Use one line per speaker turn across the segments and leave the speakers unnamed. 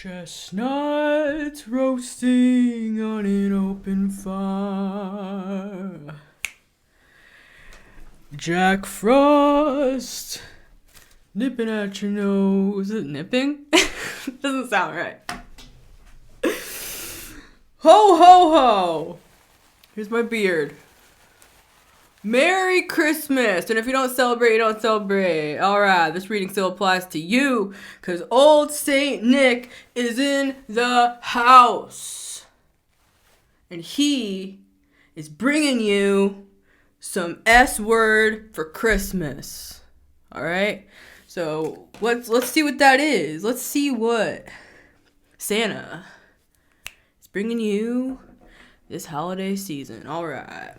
Chestnuts roasting on an open fire. Jack Frost nipping at your nose. Is it nipping? Doesn't sound right. Ho, ho, ho. Here's my beard. Merry Christmas! And if you don't celebrate, you don't celebrate. Alright, this reading still applies to you, because old Saint Nick is in the house. And he is bringing you some S word for Christmas. Alright? So, let's see what that is. Let's see what Santa is bringing you this holiday season. Alright.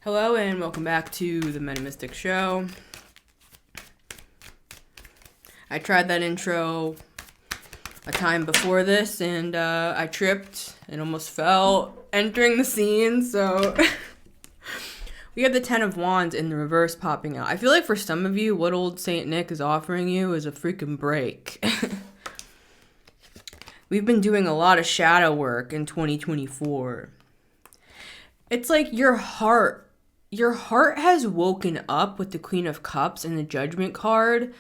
Hello and welcome back to the Meta-Mystic Show. I tried that intro a time before this and I tripped and almost fell entering the scene, so we have the Ten of Wands in the reverse popping out. I feel like for some of you, what old Saint Nick is offering you is a freaking break. We've been doing a lot of shadow work in 2024. It's like your heart has woken up with the Queen of Cups and the Judgment card.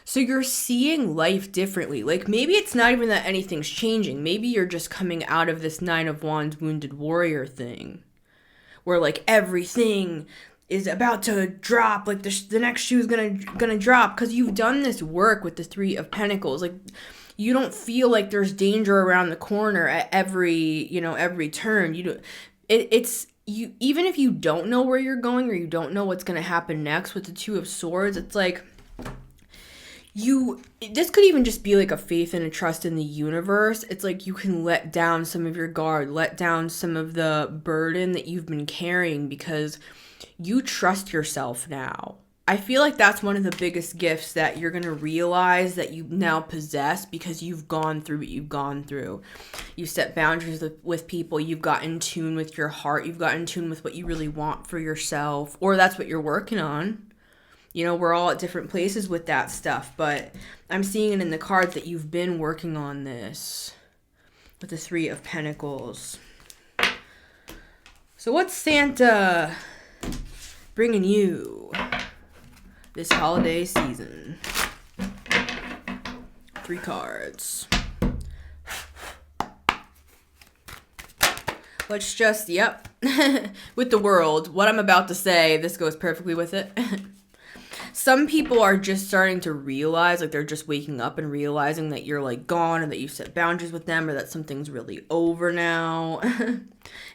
So you're seeing life differently. Like maybe it's not even that anything's changing. Maybe you're just coming out of this Nine of Wands wounded warrior thing. Where like everything is about to drop. Like the next shoe is gonna drop. Because you've done this work with the Three of Pentacles. Like you don't feel like there's danger around the corner at every turn. You even if you don't know where you're going or you don't know what's going to happen next with the Two of Swords, it's like this could even just be like a faith and a trust in the universe. It's like you can let down some of your guard, let down some of the burden that you've been carrying because you trust yourself now. I feel like that's one of the biggest gifts that you're going to realize that you now possess because you've gone through what you've gone through. You've set boundaries with people. You've got in tune with your heart. You've got in tune with what you really want for yourself, or that's what you're working on. You know, we're all at different places with that stuff, but I'm seeing it in the cards that you've been working on this with the Three of Pentacles. So what's Santa bringing you this holiday season? 3 cards. Let's just, with the World, what I'm about to say, this goes perfectly with it. Some people are just starting to realize, like they're just waking up and realizing that you're like gone or that you've set boundaries with them or that something's really over now.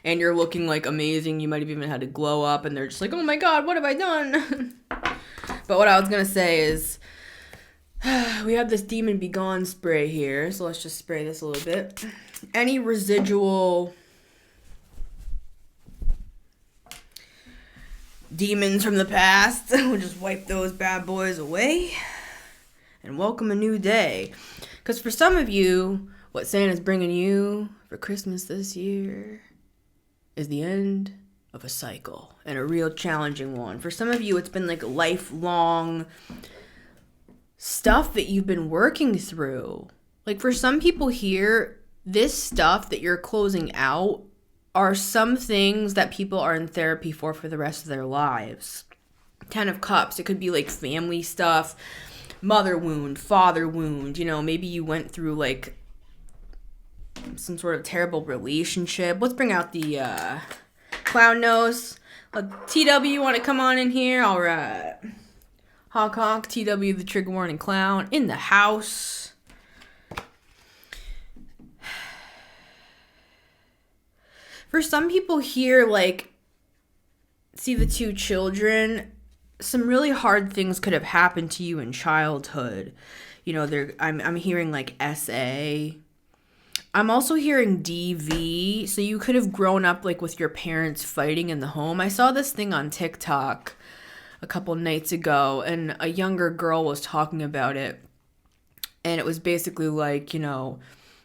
And you're looking like amazing. You might have even had a glow up and they're just like, oh my God, what have I done? But what I was going to say is we have this Demon Be Gone spray here. So let's just spray this a little bit. Any residual demons from the past, we'll just wipe those bad boys away and welcome a new day. Because for some of you, what Santa's bringing you for Christmas this year is the end of a cycle and a real challenging one. For some of you, it's been like lifelong stuff that you've been working through. Like for some people here, this stuff that you're closing out are some things that people are in therapy for the rest of their lives. 10 of Cups, it could be like family stuff, mother wound, father wound, maybe you went through like some sort of terrible relationship. Let's bring out the clown nose. TW, you want to come on in here? All right. Honk honk, TW, the trigger warning clown, in the house. For some people here, like, see the 2 children, some really hard things could have happened to you in childhood. I'm hearing like SA. I'm also hearing DV. So you could have grown up like with your parents fighting in the home. I saw this thing on TikTok a couple nights ago and a younger girl was talking about it. And it was basically like,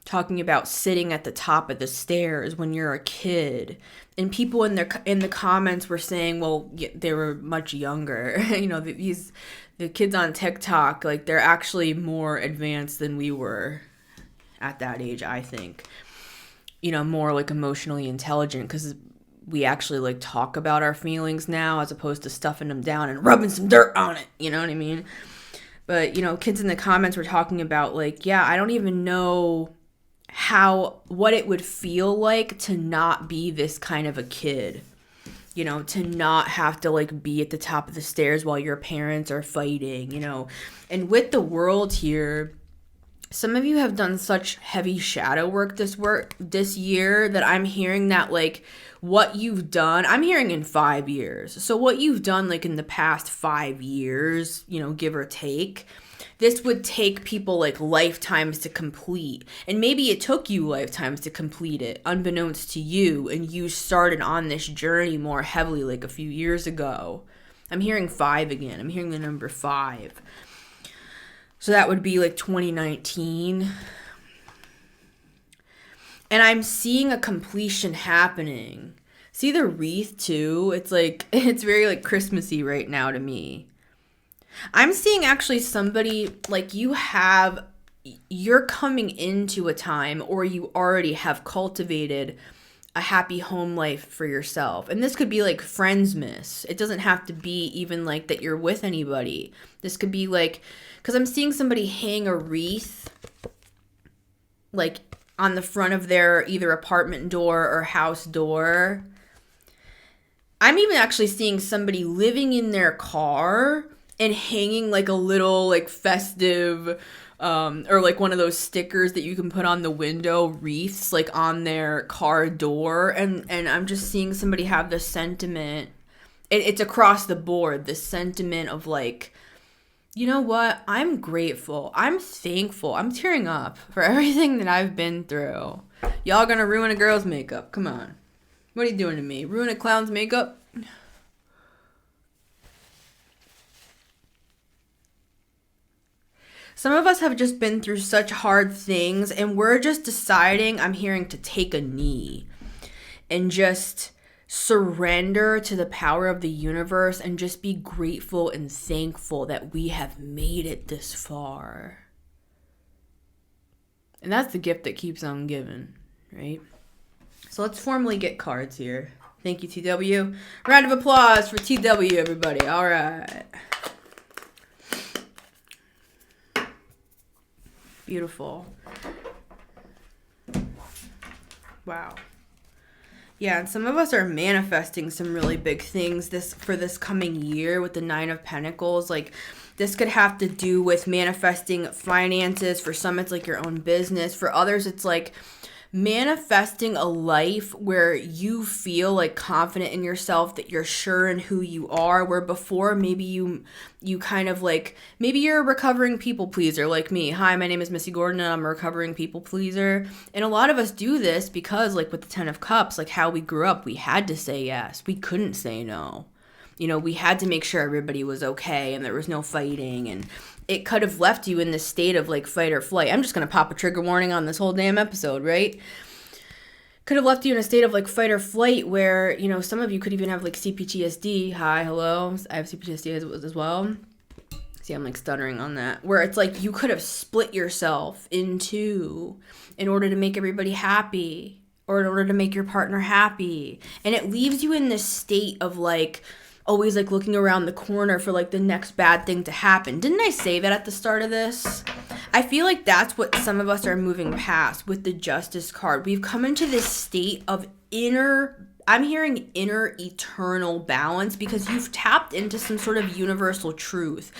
talking about sitting at the top of the stairs when you're a kid. And people in the comments were saying, well, they were much younger. The kids on TikTok, like, they're actually more advanced than we were at that age, I think. More like emotionally intelligent, because we actually like talk about our feelings now as opposed to stuffing them down and rubbing some dirt on it. You know what I mean? But, kids in the comments were talking about like, yeah, I don't even know what it would feel like to not be this kind of a kid. To not have to like be at the top of the stairs while your parents are fighting, And with the world here, some of you have done such heavy shadow work this year that I'm hearing that like what you've done, I'm hearing in 5 years. So what you've done like in the past 5 years, give or take, this would take people like lifetimes to complete. And maybe it took you lifetimes to complete it, unbeknownst to you, and you started on this journey more heavily like a few years ago. I'm hearing 5 again. I'm hearing the number 5. So that would be like 2019. And I'm seeing a completion happening. See the wreath too? It's like, it's very like Christmassy right now to me. I'm seeing actually somebody like you're coming into a time, or you already have cultivated a happy home life for yourself. And this could be like Friendsmas. It doesn't have to be even like that you're with anybody. This could be like, because I'm seeing somebody hang a wreath like on the front of their either apartment door or house door. I'm even actually seeing somebody living in their car and hanging like a little like festive or like one of those stickers that you can put on the window, wreaths like on their car door. And I'm just seeing somebody have this sentiment. It's across the board, this sentiment of like, you know what? I'm grateful. I'm thankful. I'm tearing up for everything that I've been through. Y'all gonna ruin a girl's makeup. Come on. What are you doing to me? Ruin a clown's makeup? Some of us have just been through such hard things, and we're just deciding, I'm hearing, to take a knee and just surrender to the power of the universe and just be grateful and thankful that we have made it this far. And that's the gift that keeps on giving, right? So let's formally get cards here. Thank you, TW. Round of applause for TW, everybody. All right. Beautiful. Wow. Yeah, and some of us are manifesting some really big things for this coming year with the 9 of Pentacles. Like, this could have to do with manifesting finances. For some, it's like your own business. For others, it's like manifesting a life where you feel like confident in yourself, that you're sure in who you are, where before maybe you kind of like, maybe you're a recovering people pleaser like me. Hi, my name is Missy Gordon and I'm a recovering people pleaser. And a lot of us do this because like with the 10 of Cups, like how we grew up, we had to say yes. We couldn't say no. We had to make sure everybody was okay and there was no fighting, and it could have left you in this state of like fight or flight. I'm just going to pop a trigger warning on this whole damn episode, right? Could have left you in a state of like fight or flight where, some of you could even have like CPTSD. Hi, hello. I have CPTSD as well. See, I'm like stuttering on that. Where it's like you could have split yourself in two in order to make everybody happy, or in order to make your partner happy. And it leaves you in this state of like, always like looking around the corner for like the next bad thing to happen. Didn't I say that at the start of this? I feel like that's what some of us are moving past with the Justice card. We've come into this state of I'm hearing inner eternal balance, because you've tapped into some sort of universal truth.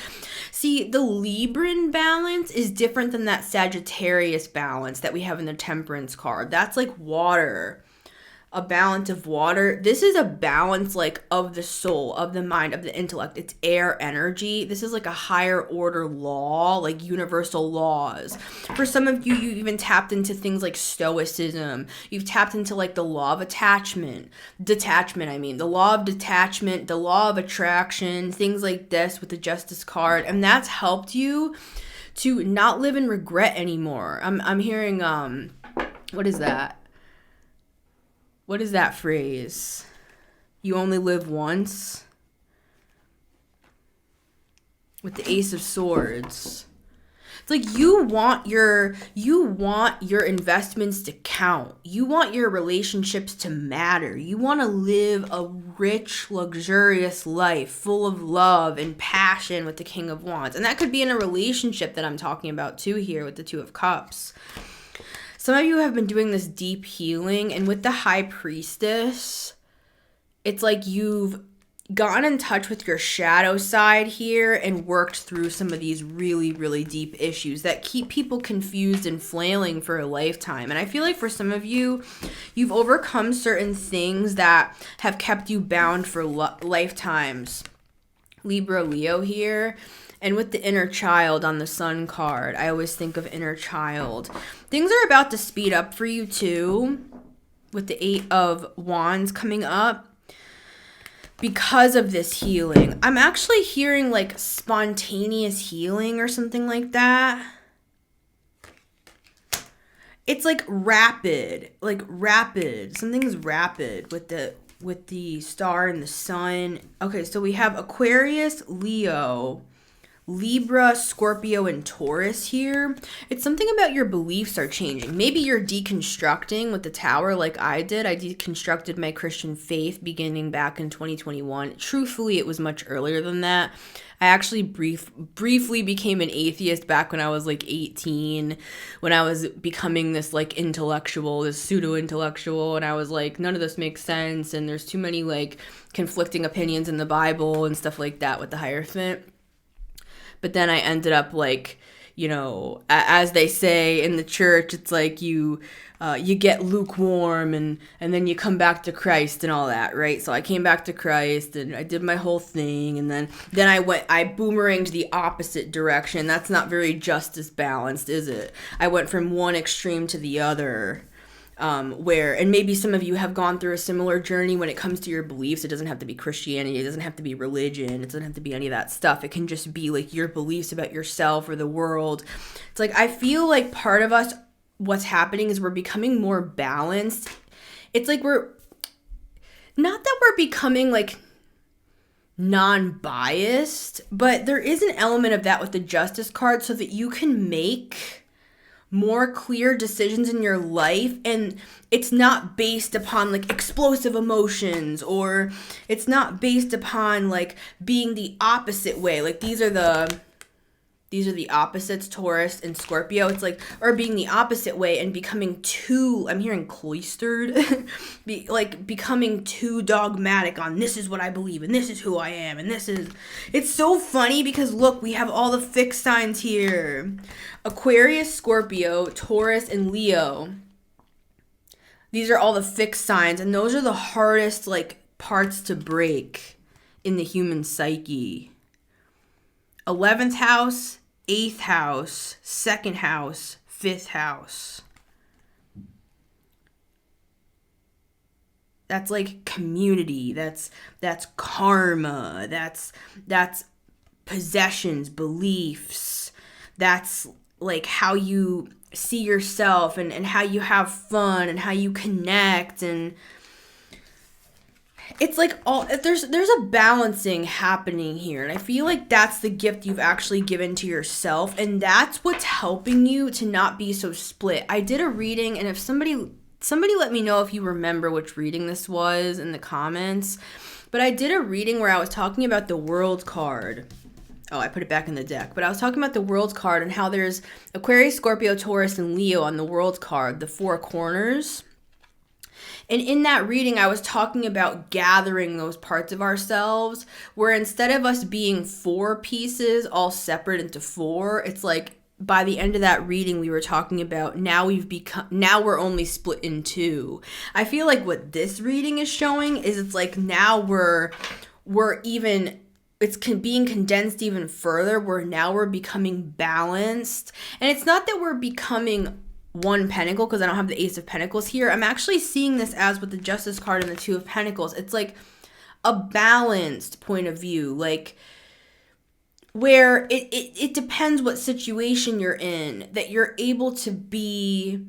See, the Libran balance is different than that Sagittarius balance that we have in the Temperance card. That's like water. A balance of water. This is a balance like of the soul, of the mind, of the intellect. It's air energy. This is like a higher order law, like universal laws. For some of you, you even tapped into things like stoicism. You've tapped into like the law of detachment, the law of detachment, the law of attraction, things like this with the Justice card. And that's helped you to not live in regret anymore. I'm hearing What is that? What is that phrase? You only live once? With the Ace of Swords. It's like you want your investments to count. You want your relationships to matter. You want to live a rich, luxurious life full of love and passion with the King of Wands. And that could be in a relationship that I'm talking about too here with the Two of Cups. Some of you have been doing this deep healing, and with the High Priestess, it's like you've gotten in touch with your shadow side here and worked through some of these really, really deep issues that keep people confused and flailing for a lifetime. And I feel like for some of you, you've overcome certain things that have kept you bound for lifetimes. Libra, Leo here. And with the inner child on the Sun card, I always think of inner child. Things are about to speed up for you too, with the Eight of Wands coming up. Because of this healing. I'm actually hearing like spontaneous healing or something like that. It's like rapid. Something's rapid with the star and the sun. Okay, so we have Aquarius, Leo, Libra, Scorpio, and Taurus here. It's something about your beliefs are changing. Maybe you're deconstructing with the Tower like I did. I deconstructed my Christian faith beginning back in 2021. Truthfully, it was much earlier than that. I actually briefly became an atheist back when I was like 18, when I was becoming this like intellectual, this pseudo-intellectual, and I was like, none of this makes sense, and there's too many like conflicting opinions in the Bible and stuff like that with the Hierophant. But then I ended up like, you know, as they say in the church, it's like you get lukewarm and then you come back to Christ and all that, right? So I came back to Christ and I did my whole thing, and then I boomeranged the opposite direction. That's not very justice balanced, is it? I went from one extreme to the other. And maybe some of you have gone through a similar journey when it comes to your beliefs. It doesn't have to be Christianity. It doesn't have to be religion. It doesn't have to be any of that stuff. It can just be like your beliefs about yourself or the world. It's like, I feel like part of us, what's happening is we're becoming more balanced. It's like not that we're becoming like non-biased, but there is an element of that with the Justice card so that you can make more clear decisions in your life, and it's not based upon like explosive emotions, or it's not based upon like being the opposite way. Like these are the opposites, Taurus and Scorpio. It's like, or being the opposite way and becoming too, I'm hearing cloistered, becoming too dogmatic on this is what I believe and this is who I am and it's so funny because look, we have all the fixed signs here. Aquarius, Scorpio, Taurus, and Leo. These are all the fixed signs, and those are the hardest like parts to break in the human psyche. 11th house, 8th house, 2nd house, 5th house. That's like community. That's karma. That's possessions, beliefs. That's like how you see yourself and how you have fun and how you connect, and it's like all there's a balancing happening here, and I feel like that's the gift you've actually given to yourself, and that's what's helping you to not be so split. I did a reading, and if somebody let me know if you remember which reading this was in the comments, but I did a reading where I was talking about the World card. Oh, I put it back in the deck. But I was talking about the World card and how there's Aquarius, Scorpio, Taurus, and Leo on the World card, the four corners. And in that reading, I was talking about gathering those parts of ourselves where instead of us being four pieces all separate into four, it's like by the end of that reading, we were talking about now we're only split in two. I feel like what this reading is showing is it's like now we're even, it's being condensed even further, where now we're becoming balanced. And it's not that we're becoming one pentacle, because I don't have the Ace of Pentacles here. I'm actually seeing this as with the Justice card and the Two of Pentacles. It's like a balanced point of view, like where it depends what situation you're in, that you're able to be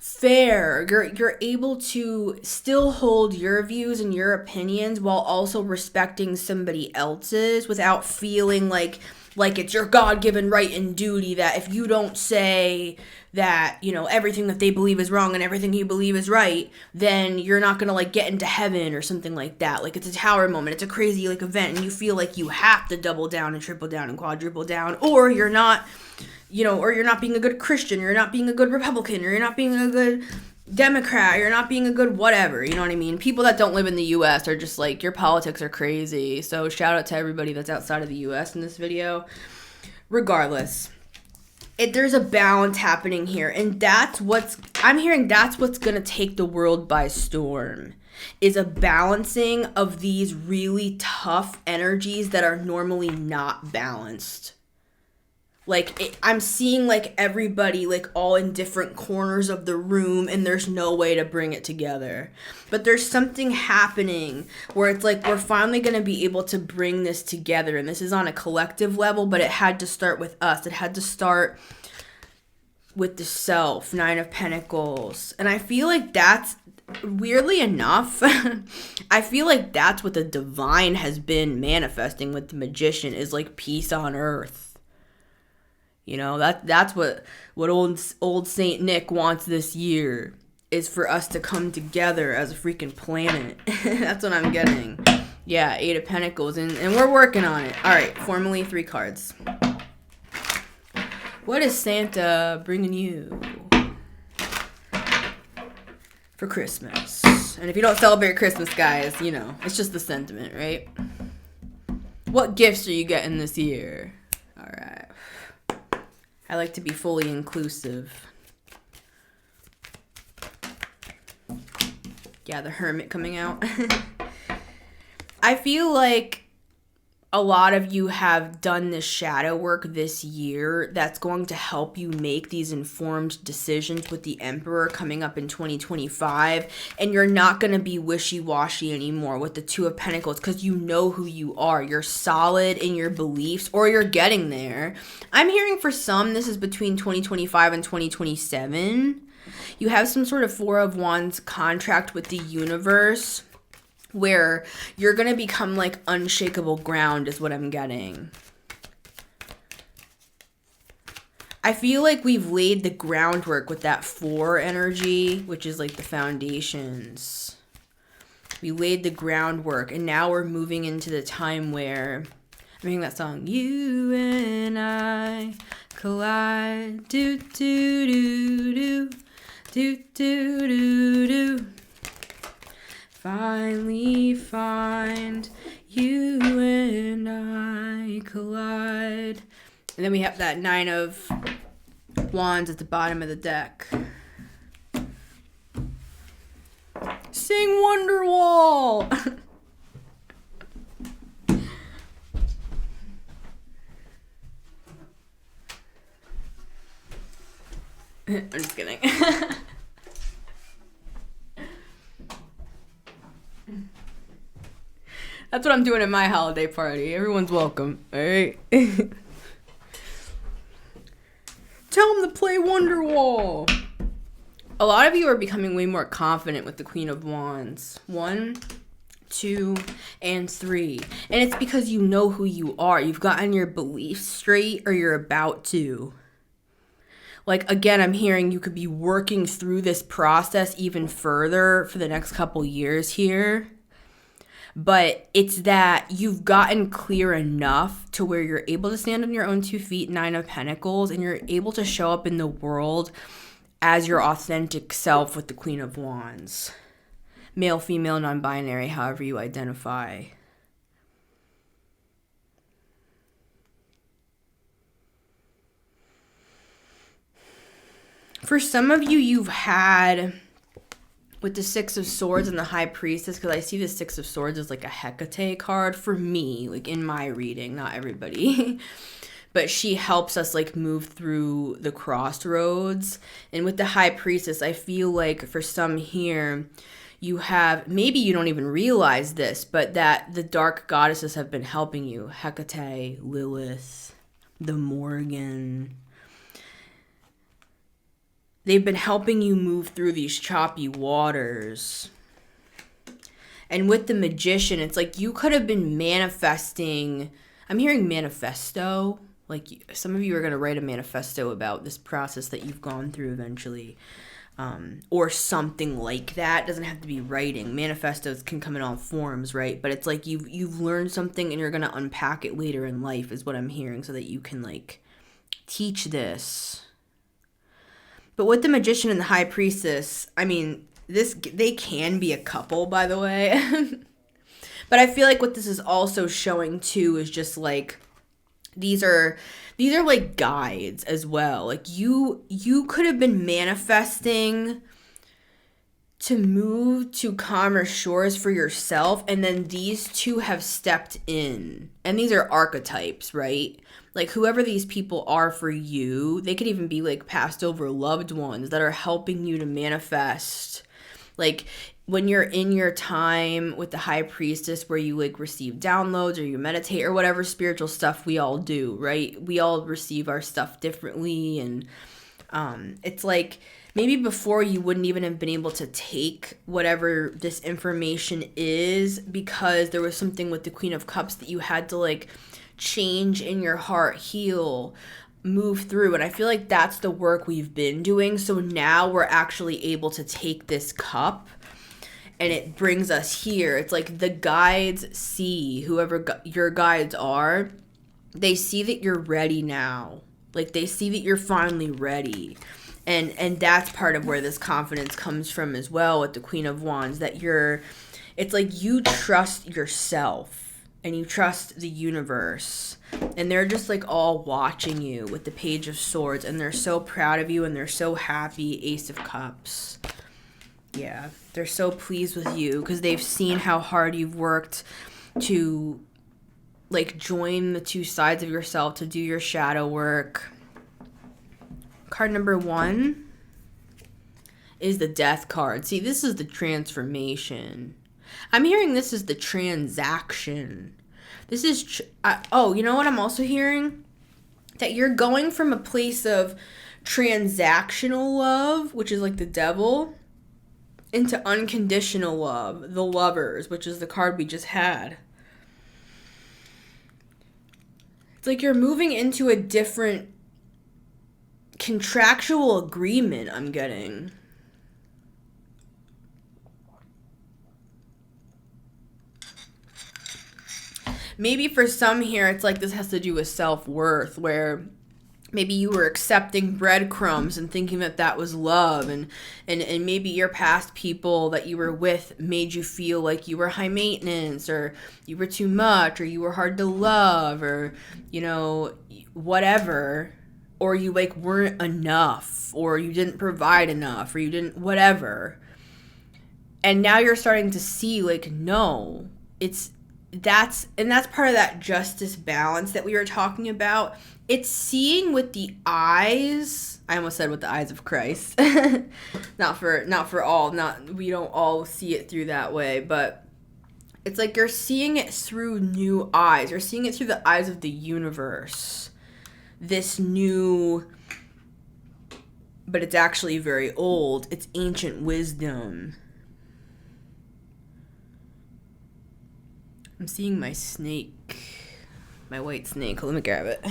fair. You're able to still hold your views and your opinions while also respecting somebody else's without feeling like it's your God-given right and duty that if you don't say that, you know, everything that they believe is wrong and everything you believe is right, then you're not gonna like get into heaven or something like that. Like it's a tower moment, it's a crazy like event, and you feel like you have to double down and triple down and quadruple down, or you're not, you know, or you're not being a good Christian, or you're not being a good Republican, or you're not being a good Democrat, you're not being a good whatever, you know what I mean? People that don't live in the U.S. are just like, your politics are crazy. So shout out to everybody that's outside of the U.S. in this video. Regardless, there's a balance happening here, and I'm hearing that's what's gonna take the world by storm, is a balancing of these really tough energies that are normally not balanced. Like, I'm seeing, like, everybody, like, all in different corners of the room, and there's no way to bring it together. But there's something happening where it's like, we're finally going to be able to bring this together. And this is on a collective level, but it had to start with us. It had to start with the self, 9 of Pentacles. And I feel like that's, weirdly enough, I feel like that's what the divine has been manifesting with the Magician, is, like, peace on earth. You know, that's what old Saint Nick wants this year, is for us to come together as a freaking planet. That's what I'm getting. Yeah, 8 of Pentacles, and we're working on it. All right, formally 3 cards. What is Santa bringing you for Christmas? And if you don't celebrate Christmas, guys, you know, it's just the sentiment, right? What gifts are you getting this year? All right. I like to be fully inclusive. Yeah, the Hermit coming out. I feel like a lot of you have done this shadow work this year that's going to help you make these informed decisions with the Emperor coming up in 2025. And you're not going to be wishy-washy anymore with the 2 of Pentacles, because you know who you are. You're solid in your beliefs, or you're getting there. I'm hearing for some, this is between 2025 and 2027. You have some sort of 4 of Wands contract with the universe, where you're going to become like unshakable ground, is what I'm getting. I feel like we've laid the groundwork with that 4 energy, which is like the foundations. We laid the groundwork, and now we're moving into the time where, I'm hearing that song, you and I collide, do do do do, do do do do. Finally find you and I collide. And then we have that 9 of Wands at the bottom of the deck. Sing Wonderwall! I'm just kidding. That's what I'm doing at my holiday party. Everyone's welcome, all right? Tell them to play Wonderwall. A lot of you are becoming way more confident with the Queen of Wands. 1, 2, and 3. And it's because you know who you are. You've gotten your beliefs straight, or you're about to. Like, again, I'm hearing you could be working through this process even further for the next couple years here. But it's that you've gotten clear enough to where you're able to stand on your own 2 feet, 9 of Pentacles, and you're able to show up in the world as your authentic self with the Queen of Wands. Male, female, non-binary, however you identify. For some of you, you've had, with the 6 of Swords and the High Priestess, because I see the 6 of Swords as like a Hecate card for me, like in my reading, not everybody. But she helps us like move through the crossroads. And with the High Priestess, I feel like for some here, you have, maybe you don't even realize this, but that the dark goddesses have been helping you. Hecate, Lilith, the Morgan. they've been helping you move through these choppy waters. And with the Magician, it's like you could have been manifesting. I'm hearing manifesto. Like some of you are going to write a manifesto about this process that you've gone through eventually. Or something like that. It doesn't have to be writing. Manifestos can come in all forms, right? But it's like you've learned something and you're going to unpack it later in life is what I'm hearing, so that you can like teach this. But with the Magician and the High Priestess, I mean, they can be a couple, by the way. But I feel like what this is also showing too is just like these are like guides as well. Like you could have been manifesting to move to calmer shores for yourself, and then these two have stepped in. And these are archetypes, right? Like whoever these people are for you, they could even be like passed over loved ones that are helping you to manifest. Like when you're in your time with the High Priestess where you like receive downloads or you meditate or whatever spiritual stuff we all do, right? We all receive our stuff differently. And it's like maybe before you wouldn't even have been able to take whatever this information is because there was something with the Queen of Cups that you had to like change in your heart, heal, move through. And I feel like that's the work we've been doing. So now we're actually able to take this cup and it brings us here. It's like the guides see, whoever your guides are, they see that you're ready now. Like they see that you're finally ready. And that's part of where this confidence comes from as well with the Queen of Wands, that it's like you trust yourself and you trust the universe. And they're just like all watching you with the Page of Swords, and they're so proud of you and they're so happy. Ace of Cups. Yeah, they're so pleased with you because they've seen how hard you've worked to like join the two sides of yourself, to do your shadow work. Card number 1 is the Death card. See, this is the transformation. I'm hearing this is the transaction. This is, you know what I'm also hearing? That you're going from a place of transactional love, which is like the Devil, into unconditional love, the Lovers, which is the card we just had. It's like you're moving into a different contractual agreement, I'm getting. Maybe for some here, it's like this has to do with self-worth, where maybe you were accepting breadcrumbs and thinking that that was love, and maybe your past people that you were with made you feel like you were high maintenance, or you were too much, or you were hard to love, or, you know, whatever, or you like weren't enough, or you didn't provide enough, or you didn't whatever. And now you're starting to see like, no, that's part of that justice balance that we were talking about. It's seeing with the eyes. I almost said with the eyes of Christ. not for all. We don't all see it through that way, but it's like you're seeing it through new eyes. You're seeing it through the eyes of the universe. This new, but it's actually very old. It's ancient wisdom. I'm seeing my snake, my white snake. Let me grab it.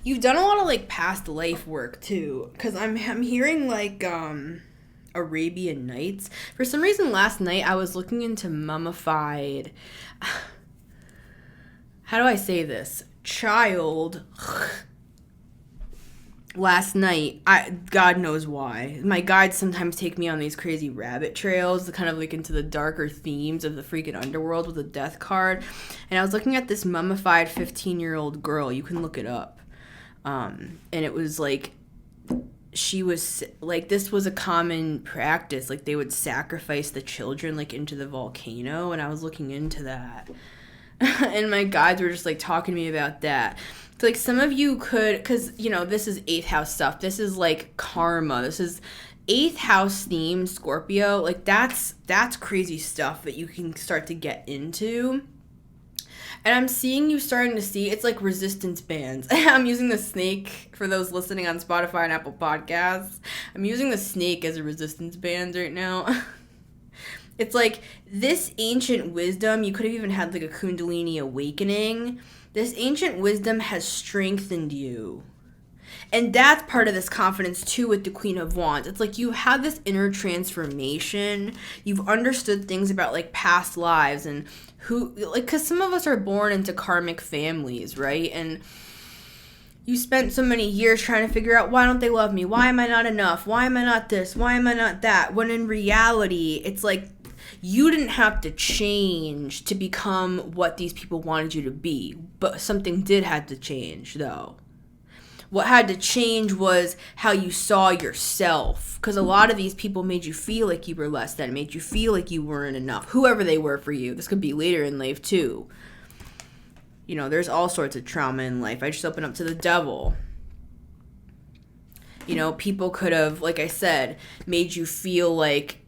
You've done a lot of like past life work too, because I'm hearing like Arabian Nights. For some reason last night I was looking into mummified, how do I say this? Child. Last night, God knows why. My guides sometimes take me on these crazy rabbit trails, kind of like into the darker themes of the freaking underworld with a death card. And I was looking at this mummified 15-year-old girl. You can look it up. And it was like, she was like, this was a common practice. Like they would sacrifice the children like into the volcano. And I was looking into that. And my guides were just like talking to me about that. So like some of you could, because you know this is 8th house stuff. This is like karma. This is 8th house theme, Scorpio. Like that's crazy stuff that you can start to get into. And I'm seeing you starting to see, it's like resistance bands. I'm using the snake for those listening on Spotify and Apple Podcasts. I'm using the snake as a resistance band right now. It's like this ancient wisdom, you could have even had like a Kundalini awakening. This ancient wisdom has strengthened you. And that's part of this confidence too with the Queen of Wands. It's like you have this inner transformation. You've understood things about like past lives and who, like, because some of us are born into karmic families, right? And you spent so many years trying to figure out, why don't they love me? Why am I not enough? Why am I not this? Why am I not that? When in reality, it's like you didn't have to change to become what these people wanted you to be. But something did have to change, though. What had to change was how you saw yourself. Because a lot of these people made you feel like you were less than, made you feel like you weren't enough. Whoever they were for you. This could be later in life, too. You know, there's all sorts of trauma in life. I just open up to the devil. You know, people could have, like I said, made you feel like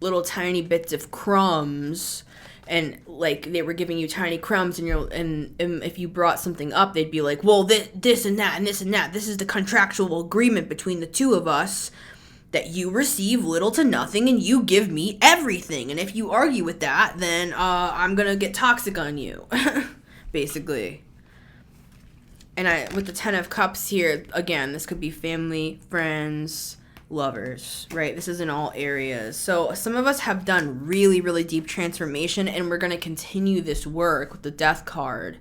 little tiny bits of crumbs. And like they were giving you tiny crumbs, and if you brought something up, they'd be like, well, this and that and this and that. This is the contractual agreement between the two of us that you receive little to nothing and you give me everything. And if you argue with that, then I'm going to get toxic on you, basically. And with the 10 of Cups here, again, this could be family, friends, lovers, right? This is in all areas. So some of us have done really, really deep transformation, and we're going to continue this work with the Death card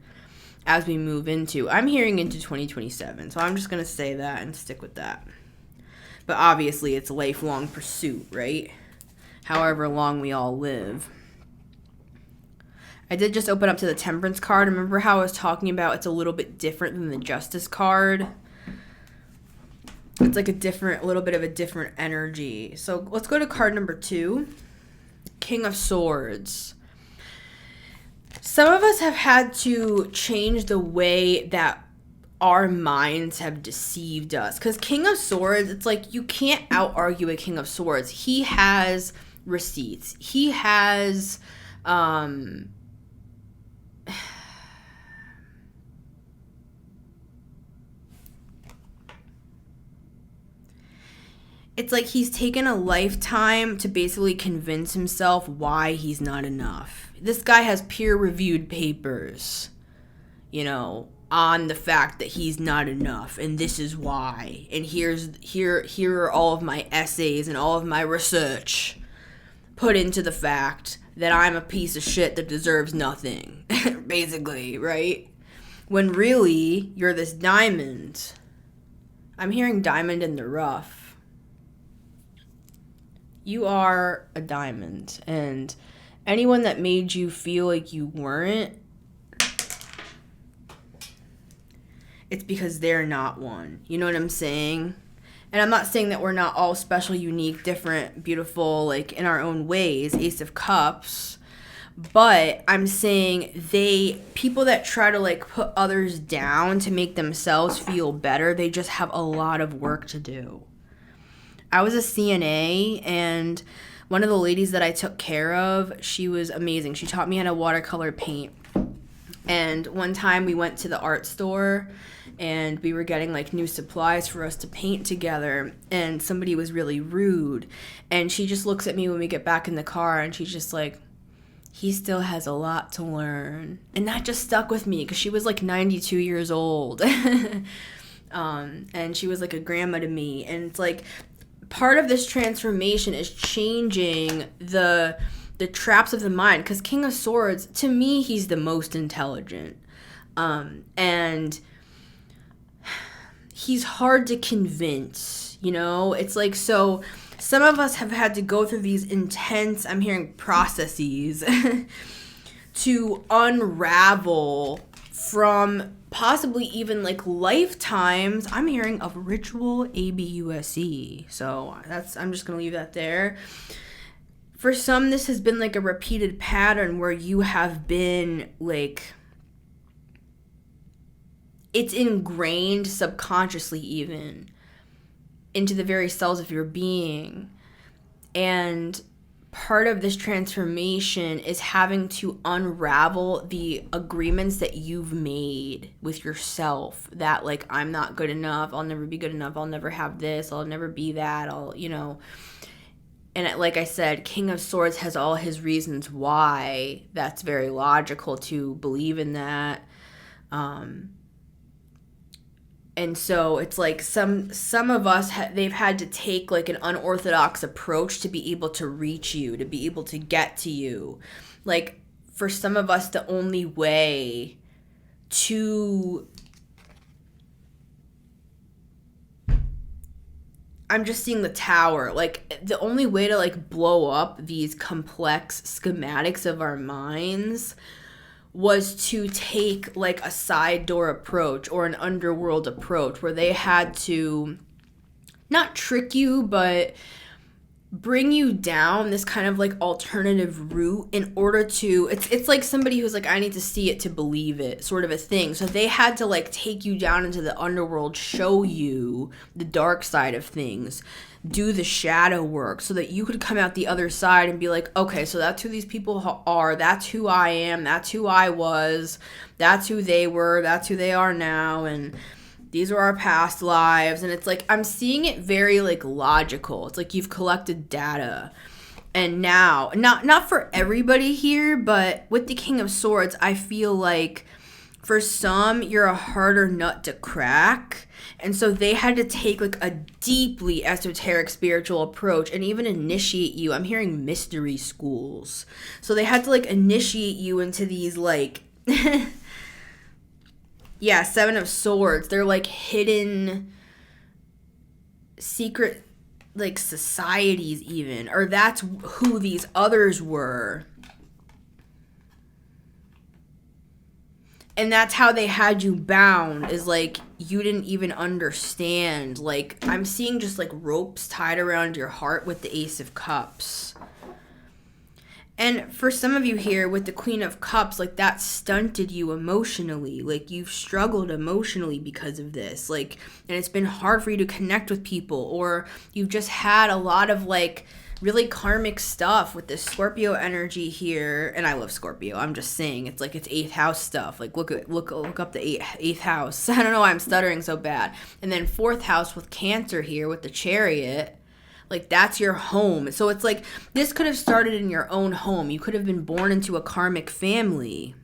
as we move into, I'm hearing into 2027. So I'm just going to say that and stick with that. But obviously it's a lifelong pursuit, right? However long we all live. I did just open up to the Temperance card. Remember how I was talking about it's a little bit different than the Justice card? It's like a little bit of a different energy. So let's go to card number 2, King of Swords. Some of us have had to change the way that our minds have deceived us. Because King of Swords, it's like you can't out-argue a King of Swords. He has receipts. He has... It's like he's taken a lifetime to basically convince himself why he's not enough. This guy has peer-reviewed papers, you know, on the fact that he's not enough, and this is why. And here are all of my essays and all of my research put into the fact that I'm a piece of shit that deserves nothing, basically, right? When really, you're this diamond. I'm hearing diamond in the rough. You are a diamond, and anyone that made you feel like you weren't, it's because they're not one. You know what I'm saying? And I'm not saying that we're not all special, unique, different, beautiful, like in our own ways, Ace of Cups. But I'm saying people that try to like put others down to make themselves feel better, they just have a lot of work to do. I was a CNA, and one of the ladies that I took care of, she was amazing. She taught me how to watercolor paint. And one time we went to the art store, and we were getting like new supplies for us to paint together, and somebody was really rude. And she just looks at me when we get back in the car, and she's just like, he still has a lot to learn. And that just stuck with me because she was like 92 years old. And she was like a grandma to me. And it's like, part of this transformation is changing the traps of the mind, because King of Swords, to me, he's the most intelligent, and he's hard to convince, you know. It's like, so some of us have had to go through these intense, I'm hearing, processes to unravel from possibly even like lifetimes, I'm hearing, of ritual ABUSE. So I'm just gonna leave that there. For some, this has been like a repeated pattern where you have been like, it's ingrained subconsciously even into the very cells of your being. And part of this transformation is having to unravel the agreements that you've made with yourself, that like, I'm not good enough, I'll never be good enough, I'll never have this, I'll never be that, and like I said, King of Swords has all his reasons why that's very logical to believe in that. And so it's like some of us, they've had to take like an unorthodox approach to be able to reach you, to be able to get to you. Like for some of us, the only way to, I'm just seeing the tower, like the only way to like blow up these complex schematics of our minds was to take like a side door approach or an underworld approach, where they had to not trick you, but bring you down this kind of like alternative route in order to, it's like somebody who's like, I need to see it to believe it, sort of a thing. So they had to like take you down into the underworld, show you the dark side of things, do the shadow work, so that you could come out the other side and be like, okay, so that's who these people are, that's who I am, that's who I was, that's who they were, that's who they are now, and these were our past lives. And it's like, I'm seeing it very like logical. It's like you've collected data. And now, not for everybody here, but with the King of Swords, I feel like for some, you're a harder nut to crack. And so they had to take like a deeply esoteric spiritual approach and even initiate you. I'm hearing mystery schools. So they had to like initiate you into these like... Yeah, Seven of Swords. They're like hidden secret like societies even. Or that's who these others were. And that's how they had you bound, is like you didn't even understand. Like I'm seeing just like ropes tied around your heart with the Ace of Cups. And for some of you here with the Queen of Cups, like that stunted you emotionally. Like you've struggled emotionally because of this. Like, and it's been hard for you to connect with people, or you've just had a lot of like really karmic stuff with this Scorpio energy here. And I love Scorpio. I'm just saying, it's like it's 8th house stuff. Like look up the eighth house. I don't know why I'm stuttering so bad. And then 4th house with Cancer here with the Chariot. Like that's your home. So it's like this could have started in your own home. You could have been born into a karmic family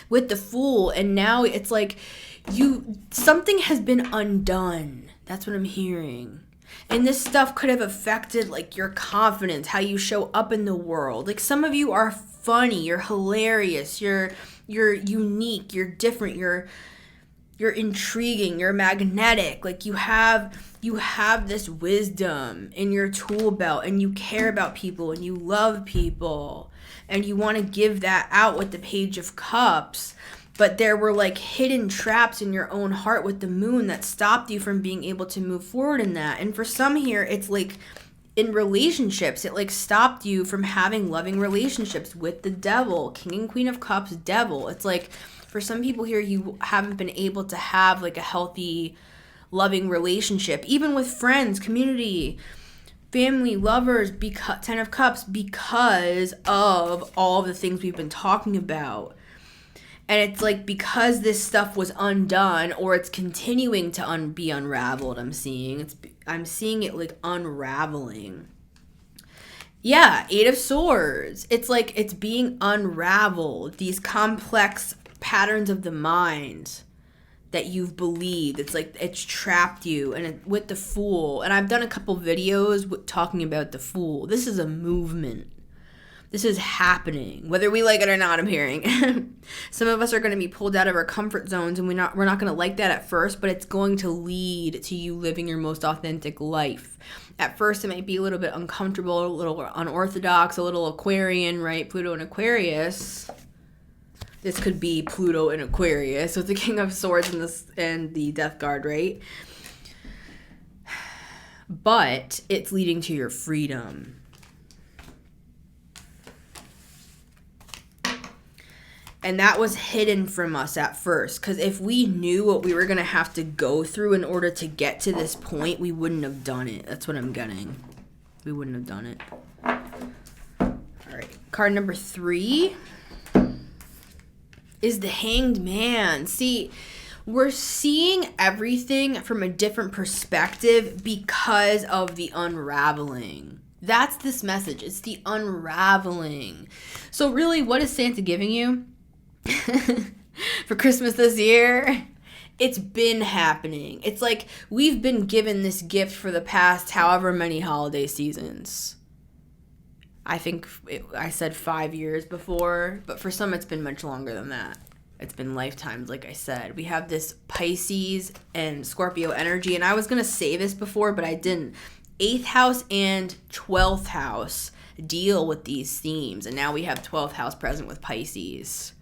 with the Fool, and now it's like something has been undone. That's what I'm hearing. And this stuff could have affected like your confidence, how you show up in the world. Like some of you are funny, you're hilarious, you're unique, you're different, you're intriguing, you're magnetic. Like you have this wisdom in your tool belt, and you care about people, and you love people, and you want to give that out with the Page of Cups. But there were like hidden traps in your own heart with the Moon that stopped you from being able to move forward in that. And for some here, it's like in relationships, it like stopped you from having loving relationships with the Devil, King and Queen of Cups, Devil. It's like for some people here, you haven't been able to have like a healthy, loving relationship, even with friends, community, family, lovers, because 10 of Cups, because of all the things we've been talking about. And it's like because this stuff was undone, or it's continuing to be unraveled, I'm seeing it like unraveling. Yeah, 8 of Swords. It's like it's being unraveled. These complex patterns of the mind that you've believed, it's like it's trapped you. And with the Fool, and I've done a couple videos talking about the Fool. This is a movement. This is happening, whether we like it or not. I'm hearing some of us are going to be pulled out of our comfort zones, and we're not going to like that at first, but it's going to lead to you living your most authentic life. At first, it might be a little bit uncomfortable, a little unorthodox, a little Aquarian, right? Pluto and Aquarius. This could be Pluto and Aquarius. So it's the King of Swords and the Death Guard, right? But it's leading to your freedom. And that was hidden from us at first. Because if we knew what we were going to have to go through in order to get to this point, we wouldn't have done it. That's what I'm getting. We wouldn't have done it. Card number 3 is the Hanged Man. See, we're seeing everything from a different perspective because of the unraveling. That's this message. It's the unraveling. So really, what is Santa giving you for Christmas this year? It's been happening. It's like we've been given this gift for the past however many holiday seasons. I think I said 5 years before, but for some it's been much longer than that. It's been lifetimes, like I said. We have this Pisces and Scorpio energy, and I was going to say this before, but I didn't. 8th house and 12th house deal with these themes, and now we have 12th house present with Pisces.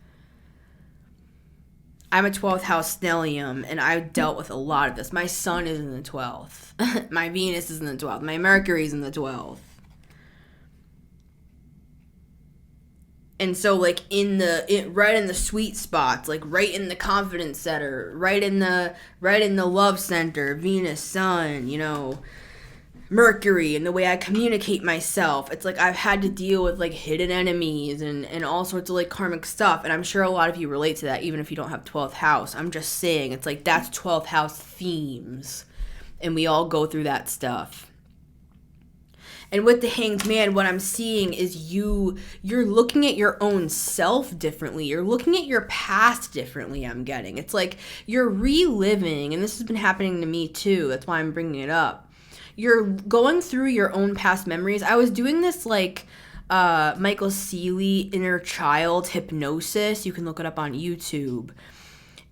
I'm a 12th house stellium, and I've dealt with a lot of this. My sun is in the 12th. My Venus is in the 12th. My Mercury is in the 12th. And so, like, right in the sweet spots, like right in the confidence center, right in the love center, Venus, Sun, you know, Mercury, and the way I communicate myself. It's like I've had to deal with like hidden enemies and all sorts of like karmic stuff. And I'm sure a lot of you relate to that, even if you don't have 12th house. I'm just saying, it's like that's 12th house themes, and we all go through that stuff. And with the Hanged Man, what I'm seeing is you're looking at your own self differently. You're looking at your past differently, I'm getting. It's like you're reliving, and this has been happening to me too. That's why I'm bringing it up. You're going through your own past memories. I was doing this like Michael Seeley inner child hypnosis. You can look it up on YouTube.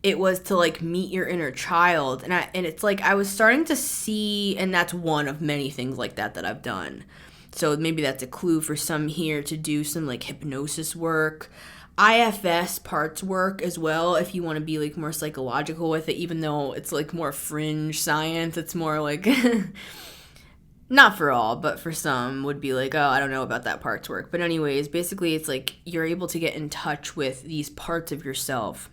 It was to like meet your inner child, and it's like I was starting to see, and that's one of many things like that I've done. So maybe that's a clue for some here to do some like hypnosis work, IFS parts work as well, if you want to be like more psychological with it, even though it's like more fringe science. It's more like not for all, but for some would be like, oh, I don't know about that parts work. But anyways, basically it's like you're able to get in touch with these parts of yourself.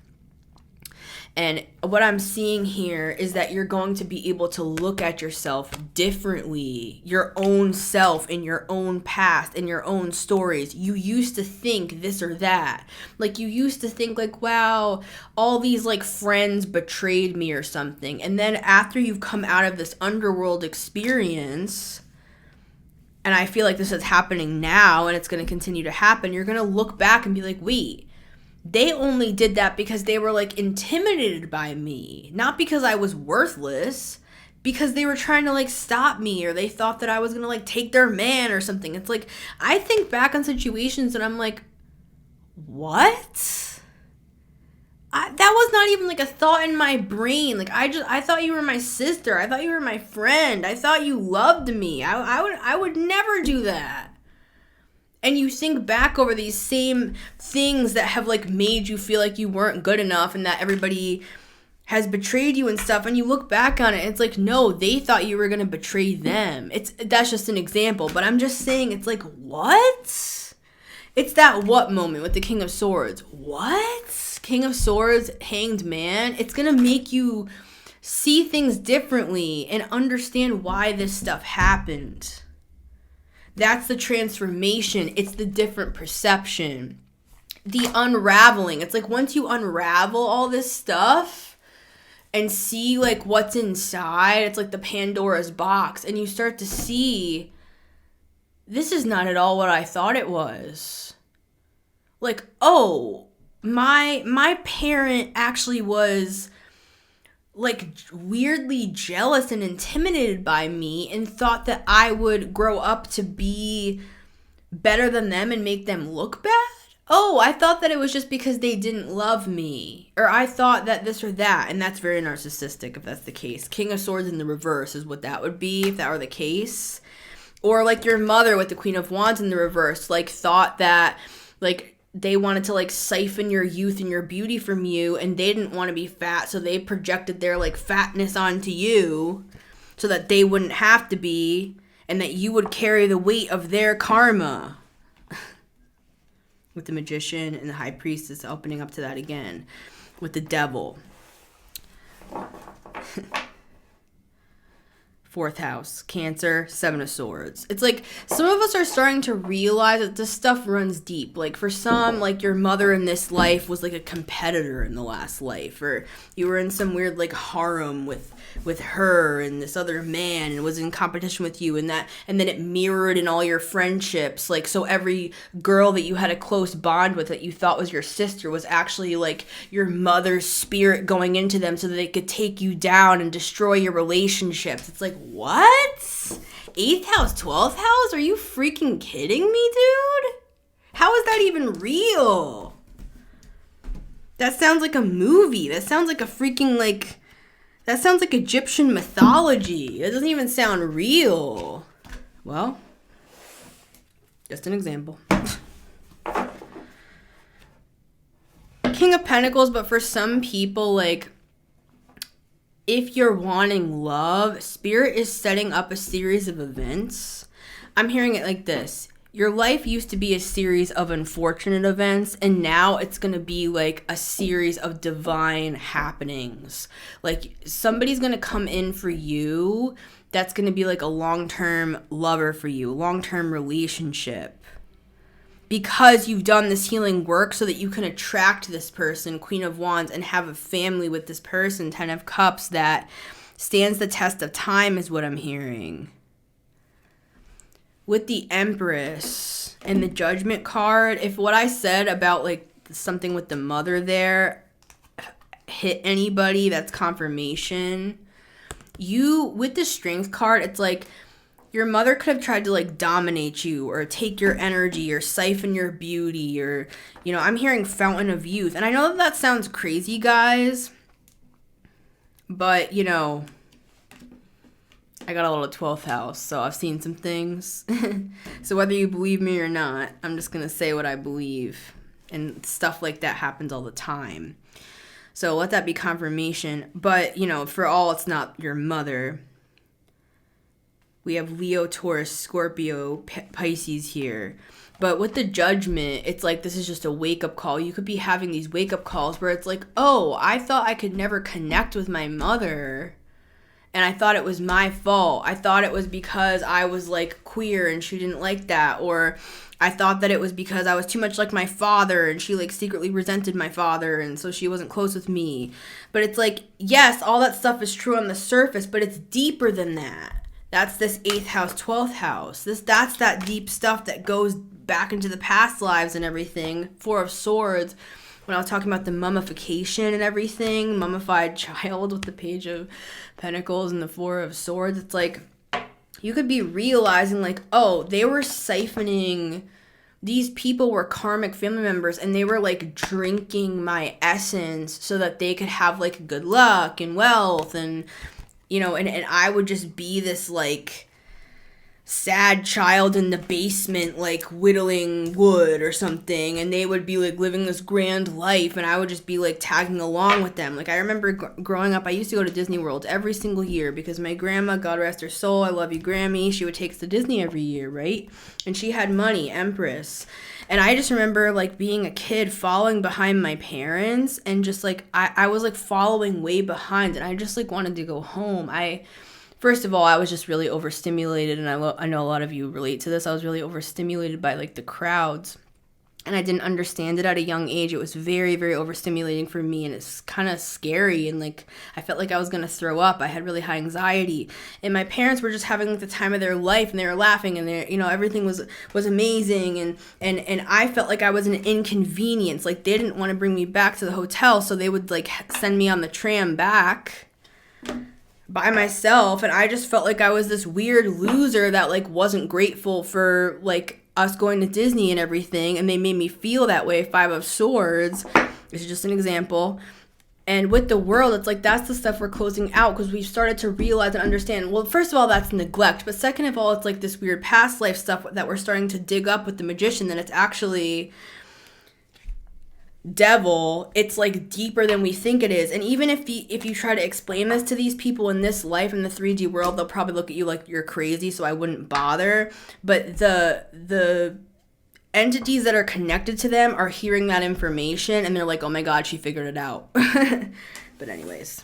And what I'm seeing here is that you're going to be able to look at yourself differently, your own self in your own past, in your own stories. You used to think this or that. Like you used to think like, wow, all these like friends betrayed me or something. And then after you've come out of this underworld experience, and I feel like this is happening now and it's going to continue to happen, you're going to look back and be like, wait, they only did that because they were like intimidated by me, not because I was worthless, because they were trying to like stop me, or they thought that I was gonna like take their man or something. It's like I think back on situations and I'm like, what? That was not even like a thought in my brain. Like I thought you were my sister. I thought you were my friend. I thought you loved me. I would never do that. And you think back over these same things that have like made you feel like you weren't good enough and that everybody has betrayed you and stuff, and you look back on it and it's like, no, they thought you were going to betray them. That's just an example, but I'm just saying, it's like, what? It's that what moment with the King of Swords. What? King of Swords, Hanged Man. It's going to make you see things differently and understand why this stuff happened. That's the transformation. It's the different perception. The unraveling. It's like once you unravel all this stuff and see like what's inside, it's like the Pandora's box, and you start to see this is not at all what I thought it was. Like, oh, my parent actually was like weirdly jealous and intimidated by me and thought that I would grow up to be better than them and make them look bad. Oh, I thought that it was just because they didn't love me, or I thought that this or that, and that's very narcissistic if that's the case. King of Swords in the reverse is what that would be if that were the case. Or like your mother with the Queen of Wands in the reverse, like thought that like they wanted to like siphon your youth and your beauty from you, and they didn't want to be fat, so they projected their like fatness onto you so that they wouldn't have to be, and that you would carry the weight of their karma. With the Magician and the High Priestess opening up to that again with the Devil. 4th house, Cancer, 7 of Swords. It's like some of us are starting to realize that this stuff runs deep. Like for some, like your mother in this life was like a competitor in the last life, or you were in some weird like harem with her and this other man and was in competition with you, and then it mirrored in all your friendships. Like, so every girl that you had a close bond with that you thought was your sister was actually like your mother's spirit going into them so that they could take you down and destroy your relationships. It's like, what? 8th house, 12th house? Are you freaking kidding me, dude? How is that even real? That sounds like a movie. That sounds like a freaking like... That sounds like Egyptian mythology. It doesn't even sound real. Well, just an example. King of Pentacles, but for some people, like, if you're wanting love, Spirit is setting up a series of events. I'm hearing it like this. Your life used to be a series of unfortunate events, and now it's going to be like a series of divine happenings. Like somebody's going to come in for you that's going to be like a long-term lover for you, a long-term relationship. Because you've done this healing work so that you can attract this person, Queen of Wands, and have a family with this person, 10 of Cups, that stands the test of time is what I'm hearing. With the Empress and the Judgment card, if what I said about like something with the mother there hit anybody, that's confirmation. You, with the Strength card, it's like your mother could have tried to like dominate you or take your energy or siphon your beauty, or, you know, I'm hearing Fountain of Youth. And I know that sounds crazy, guys, but, you know, I got a little 12th house, so I've seen some things. So whether you believe me or not, I'm just going to say what I believe. And stuff like that happens all the time. So let that be confirmation. But, you know, for all, it's not your mother. We have Leo, Taurus, Scorpio, Pisces here. But with the Judgment, it's like this is just a wake-up call. You could be having these wake-up calls where it's like, oh, I thought I could never connect with my mother. And I thought it was my fault. I thought it was because I was like queer and she didn't like that. Or I thought that it was because I was too much like my father and she like secretly resented my father and so she wasn't close with me. But it's like, yes, all that stuff is true on the surface, but it's deeper than that. That's this 8th house, 12th house. That's that deep stuff that goes back into the past lives and everything. 4 of Swords. When I was talking about the mummification and everything, mummified child with the Page of Pentacles and the 4 of Swords, it's like you could be realizing like, oh, they were siphoning, these people were karmic family members and they were like drinking my essence so that they could have like good luck and wealth and, you know, and I would just be this like sad child in the basement like whittling wood or something, and they would be like living this grand life and I would just be like tagging along with them. Like I remember growing up, I used to go to Disney World every single year because my grandma, God rest her soul, I love you Grammy, she would take us to Disney every year, right? And she had money, Empress. And I just remember like being a kid following behind my parents and just like I was like following way behind and I just like wanted to go home. First of all, I was just really overstimulated, and I know a lot of you relate to this. I was really overstimulated by, like, the crowds, and I didn't understand it at a young age. It was very, very overstimulating for me, and it's kind of scary, and, like, I felt like I was going to throw up. I had really high anxiety, and my parents were just having, like, the time of their life, and they were laughing, and they, you know, everything was amazing, and I felt like I was an inconvenience. Like, they didn't want to bring me back to the hotel, so they would, like, send me on the tram back by myself, and I just felt like I was this weird loser that like wasn't grateful for like us going to Disney and everything, and they made me feel that way. 5 of Swords, this is just an example. And with the World, it's like that's the stuff we're closing out because we've started to realize and understand, well, first of all, that's neglect, but second of all, it's like this weird past life stuff that we're starting to dig up with the Magician, that it's actually devil. It's like deeper than we think it is. And even if you try to explain this to these people in this life, in the 3D world, they'll probably look at you like you're crazy, so I wouldn't bother. But the entities that are connected to them are hearing that information and they're like, oh my god, she figured it out. But anyways,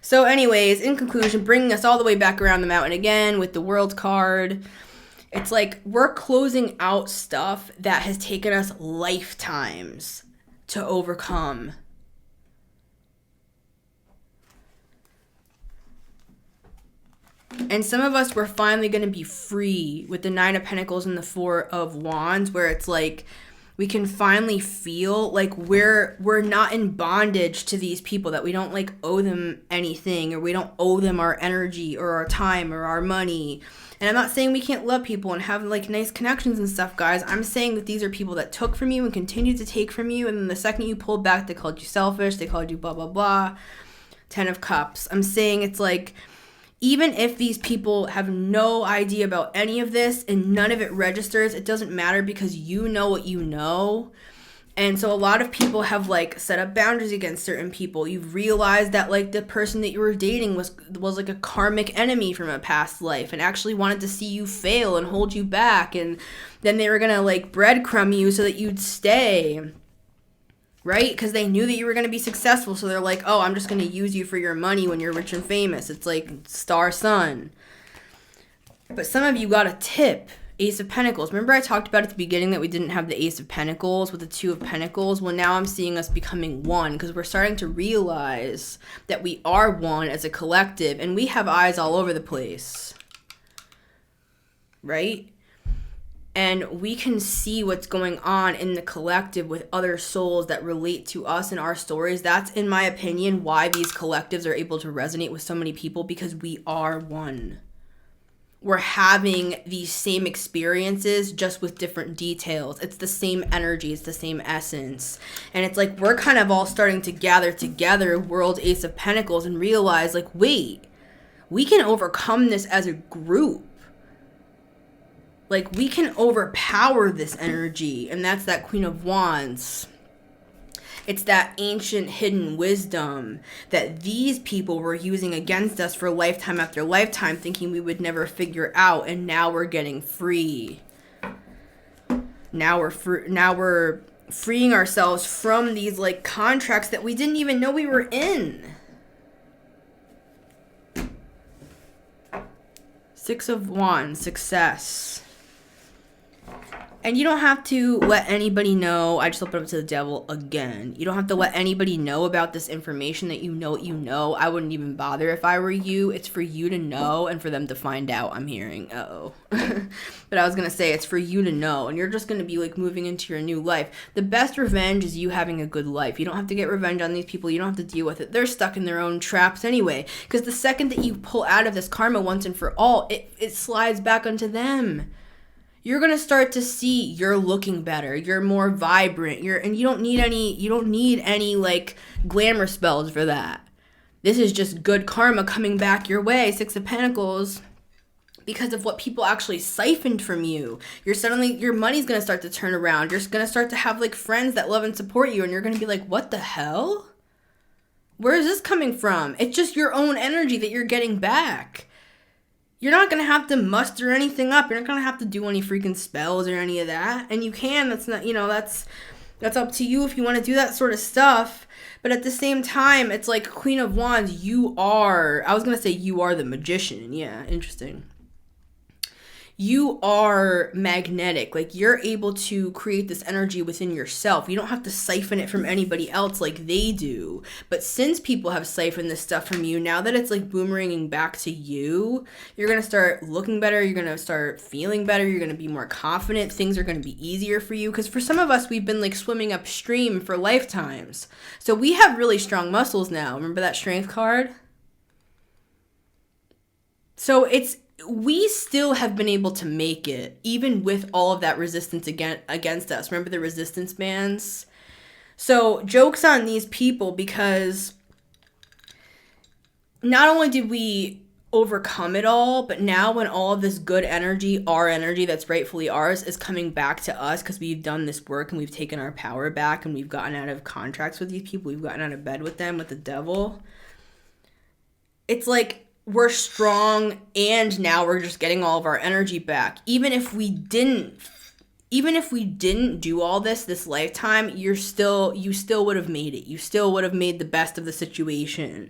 So anyways, in conclusion, bringing us all the way back around the mountain again with the world card. It's like we're closing out stuff that has taken us lifetimes to overcome. And some of us, we're finally going to be free with the Nine of Pentacles and the Four of Wands, where it's like we can finally feel like we're not in bondage to these people, that we don't like owe them anything, or we don't owe them our energy or our time or our money. And I'm not saying we can't love people and have like nice connections and stuff, guys. I'm saying that these are people that took from you and continue to take from you. And then the second you pulled back, they called you selfish. They called you blah, blah, blah. 10 of Cups. I'm saying it's like, even if these people have no idea about any of this and none of it registers, it doesn't matter, because you know what you know. And so a lot of people have like set up boundaries against certain people. You've realized that like the person that you were dating was like a karmic enemy from a past life and actually wanted to see you fail and hold you back. And then they were going to like breadcrumb you so that you'd stay. Right? Because they knew that you were going to be successful. So they're like, oh, I'm just going to use you for your money when you're rich and famous. It's like star sun. But some of you got a tip. Ace of Pentacles. Remember I talked about at the beginning that we didn't have the Ace of Pentacles with the Two of Pentacles? Well, now I'm seeing us becoming one, because we're starting to realize that we are one as a collective, and we have eyes all over the place. Right? And we can see what's going on in the collective with other souls that relate to us and our stories. That's, in my opinion, why these collectives are able to resonate with so many people, because we are one. We're having these same experiences, just with different details. It's the same energy. It's the same essence. And it's like we're kind of all starting to gather together, World Ace of Pentacles, and realize like, wait, we can overcome this as a group. Like, we can overpower this energy. And that's that Queen of Wands. It's that ancient hidden wisdom that these people were using against us for lifetime after lifetime, thinking we would never figure out. And now we're getting free. Now we're freeing ourselves from these like contracts that we didn't even know we were in. Six of Wands, success. And you don't have to let anybody know. I just opened up to the Devil again. You don't have to let anybody know about this information that you know what you know. I wouldn't even bother if I were you. It's for you to know and for them to find out. I'm hearing, uh-oh. But I was going to say, it's for you to know. And you're just going to be like moving into your new life. The best revenge is you having a good life. You don't have to get revenge on these people. You don't have to deal with it. They're stuck in their own traps anyway. Because the second that you pull out of this karma once and for all, it slides back onto them. You're going to start to see you're looking better. You're more vibrant. And you don't need any like glamour spells for that. This is just good karma coming back your way. Six of Pentacles. Because of what people actually siphoned from you. Your money's going to start to turn around. You're going to start to have like friends that love and support you. And you're going to be like, what the hell? Where is this coming from? It's just your own energy that you're getting back. You're not going to have to muster anything up. You're not going to have to do any freaking spells or any of that. And you can. That's not, that's up to you if you want to do that sort of stuff. But at the same time, it's like Queen of Wands, you are the magician. Yeah, interesting. You are magnetic. Like, you're able to create this energy within yourself. You don't have to siphon it from anybody else like they do. But since people have siphoned this stuff from you, now that it's like boomeranging back to you, you're going to start looking better. You're going to start feeling better. You're going to be more confident. Things are going to be easier for you. Because for some of us, we've been like swimming upstream for lifetimes. So we have really strong muscles now. Remember that strength card? So we still have been able to make it, even with all of that resistance against us. Remember the resistance bands? So joke's on these people, because not only did we overcome it all, but now when all of this good energy, our energy that's rightfully ours, is coming back to us because we've done this work and we've taken our power back and we've gotten out of contracts with these people, we've gotten out of bed with them, with the devil. It's like, we're strong, and now we're just getting all of our energy back. Even if we didn't do all this lifetime, you still would have made it. You still would have made the best of the situation.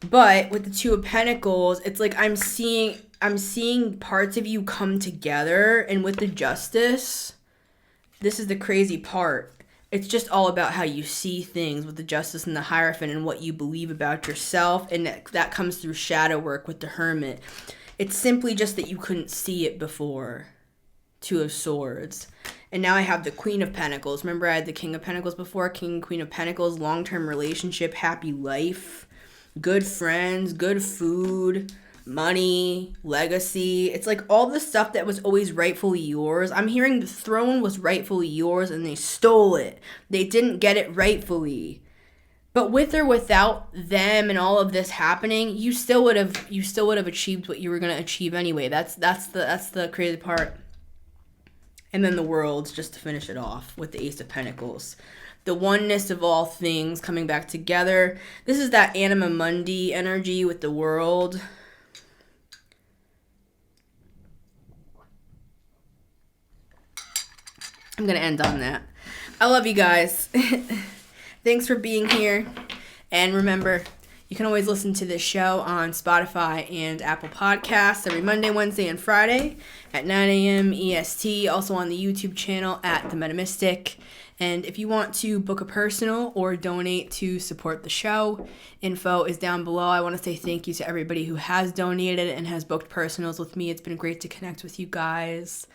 But with the Two of Pentacles, it's like I'm seeing parts of you come together. And with the Justice, this is the crazy part. It's just all about how you see things with the Justice and the Hierophant and what you believe about yourself. And that comes through shadow work with the Hermit. It's simply just that you couldn't see it before. Two of Swords. And now I have the Queen of Pentacles. Remember I had the King of Pentacles before? King and Queen of Pentacles. Long-term relationship. Happy life. Good friends. Good food. Money. Legacy. It's like all the stuff that was always rightfully yours. I'm hearing the throne was rightfully yours and they stole it. They didn't get it rightfully. But with or without them and all of this happening, you still would have achieved what you were going to achieve anyway. That's the crazy part. And then the World, just to finish it off with the Ace of Pentacles. The oneness of all things coming back together. This is that Anima Mundi energy with the World. I'm going to end on that. I love you guys. Thanks for being here. And remember, you can always listen to this show on Spotify and Apple Podcasts every Monday, Wednesday, and Friday at 9 a.m. EST. Also on the YouTube channel at The Metamystic. And if you want to book a personal or donate to support the show, info is down below. I want to say thank you to everybody who has donated and has booked personals with me. It's been great to connect with you guys.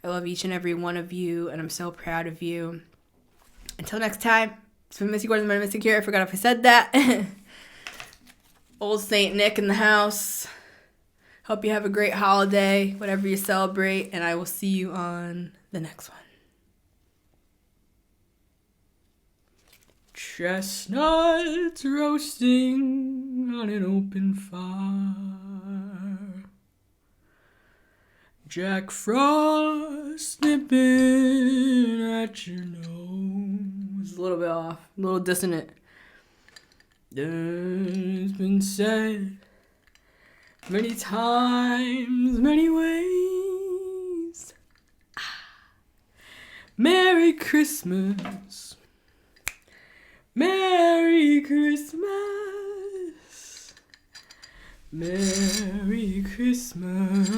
I love each and every one of you, and I'm so proud of you. Until next time, it's been Missy Gordon, the Metamystic here. I forgot if I said that. Old Saint Nick in the house. Hope you have a great holiday, whatever you celebrate, and I will see you on the next one. Chestnuts roasting on an open fire. Jack Frost nipping at your nose. A little bit off, a little dissonant. It's been said many times, many ways. Merry Christmas. Merry Christmas. Merry Christmas.